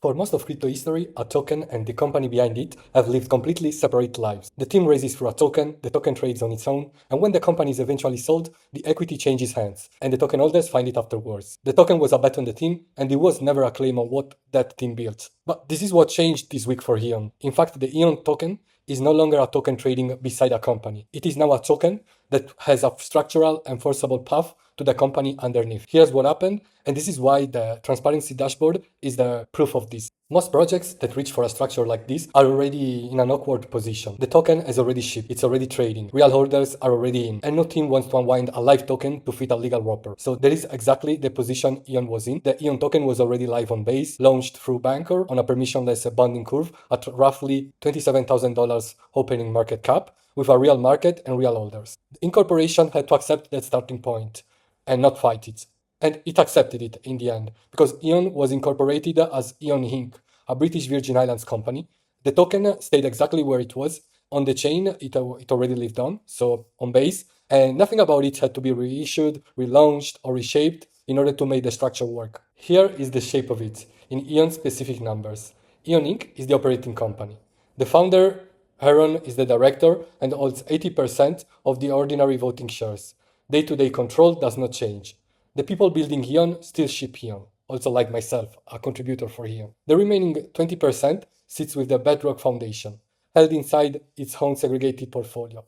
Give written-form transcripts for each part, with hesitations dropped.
For most of crypto history, a token and the company behind it have lived completely separate lives. The team raises through a token, the token trades on its own, and when the company is eventually sold, the equity changes hands, and the token holders find it afterwards. The token was a bet on the team, and it was never a claim on what that team built. But this is what changed this week for Aeon. In fact, the Aeon token is no longer a token trading beside a company. It is now a token that has a structural enforceable path to the company underneath. Here's what happened, and this is why the transparency dashboard is the proof of this. Most projects that reach for a structure like this are already in an awkward position. The token is already shipped, it's already trading, real holders are already in, and no team wants to unwind a live token to fit a legal wrapper. So that is exactly the position Aeon was in. The Aeon token was already live on Base, launched through Banker on a permissionless bonding curve at roughly $27,000 opening market cap, with a real market and real holders. The incorporation had to accept that starting point and not fight it. And it accepted it in the end, because Aeon was incorporated as Aeon Inc, a British Virgin Islands company. The token stayed exactly where it was. On the chain, it already lived on, so on Base, and nothing about it had to be reissued, relaunched, or reshaped in order to make the structure work. Here is the shape of it, in Aeon specific numbers. Aeon Inc is the operating company. The founder, Aaron, is the director and holds 80% of the ordinary voting shares. Day-to-day control does not change. The people building Aeon still ship Aeon, also like myself, a contributor for Aeon. The remaining 20% sits with the Bedrock Foundation, held inside its own segregated portfolio.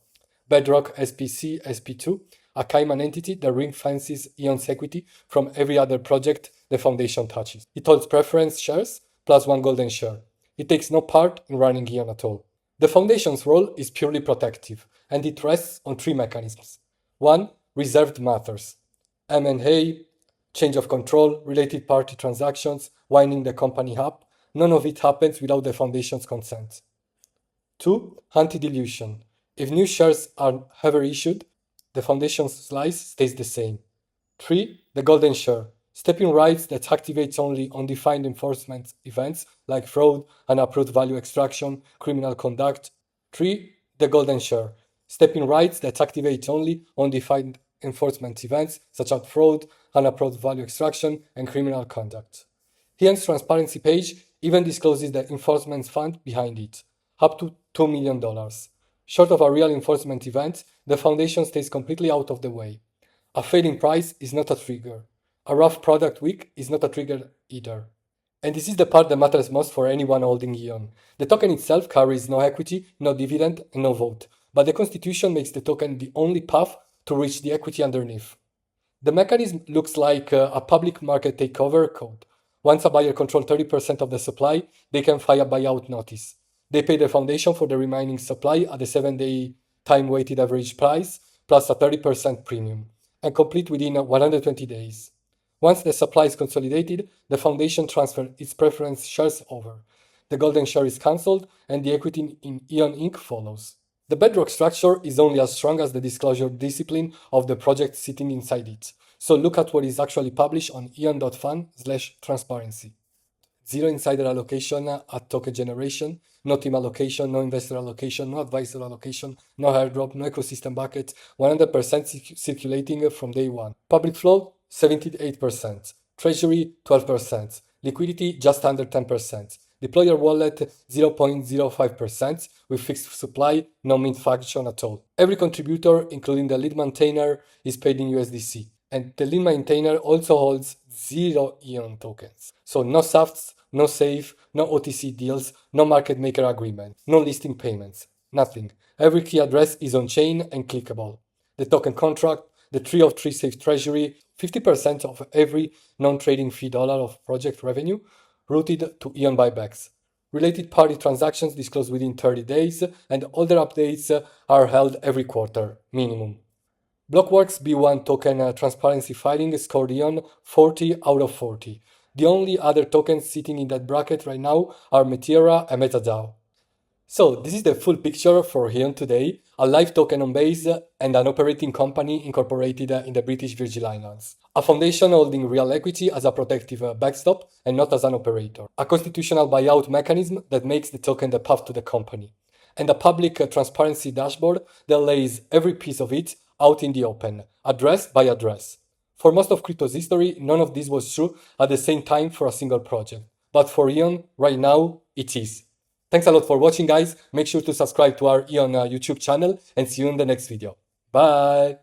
Bedrock SPC SP2, a Cayman entity that ring-fences Aeon's equity from every other project the foundation touches. It holds preference shares plus one golden share. It takes no part in running Aeon at all. The foundation's role is purely protective, and it rests on three mechanisms. 1. Reserved matters. M&A, change of control, related party transactions, winding the company up. None of it happens without the foundation's consent. 2. Anti-dilution. If new shares are ever issued, the foundation's slice stays the same. 3. The golden share. Stepping rights that activates only undefined enforcement events like fraud, unapproved value extraction, criminal conduct. 3. The golden share. Stepping rights that activate only undefined enforcement events such as fraud, unapproved value extraction, and criminal conduct. Aeon's transparency page even discloses the enforcement fund behind it, up to $2 million. Short of a real enforcement event, the foundation stays completely out of the way. A failing price is not a trigger. A rough product week is not a trigger either. And this is the part that matters most for anyone holding Aeon. The token itself carries no equity, no dividend, and no vote, but the constitution makes the token the only path to reach the equity underneath. The mechanism looks like a public market takeover code. Once a buyer controls 30% of the supply, they can file a buyout notice. They pay the foundation for the remaining supply at the 7-day time-weighted average price, plus a 30% premium, and complete within 120 days. Once the supply is consolidated, the foundation transfers its preference shares over. The golden share is cancelled, and the equity in Aeon Inc. follows. The Bedrock structure is only as strong as the disclosure discipline of the project sitting inside it. So look at what is actually published on aeon.fun/transparency. Zero insider allocation at token generation, no team allocation, no investor allocation, no advisor allocation, no airdrop, no ecosystem bucket, 100% circulating from day one. Public flow, 78%. Treasury, 12%. Liquidity, just under 10%. Deployer wallet 0.05% with fixed supply, no mint function at all. Every contributor, including the lead maintainer, is paid in USDC. And the lead maintainer also holds 0 Aeon tokens. So no SAFTs, no SAFE, no OTC deals, no market maker agreement, no listing payments, nothing. Every key address is on-chain and clickable. The token contract, the 3 of 3 safe treasury, 50% of every non-trading fee dollar of project revenue routed to Aeon buybacks. Related party transactions disclosed within 30 days, and other updates are held every quarter, minimum. Blockworks B1 token transparency filing scored Aeon 40 out of 40. The only other tokens sitting in that bracket right now are Metera and MetaDAO. So this is the full picture for Aeon today, a live token on Base and an operating company incorporated in the British Virgin Islands. A foundation holding real equity as a protective backstop and not as an operator. A constitutional buyout mechanism that makes the token the path to the company. And a public transparency dashboard that lays every piece of it out in the open, address by address. For most of crypto's history, none of this was true at the same time for a single project. but for Aeon, right now, it is. Thanks a lot for watching, guys. Make sure to subscribe to our Aeon YouTube channel and see you in the next video. Bye!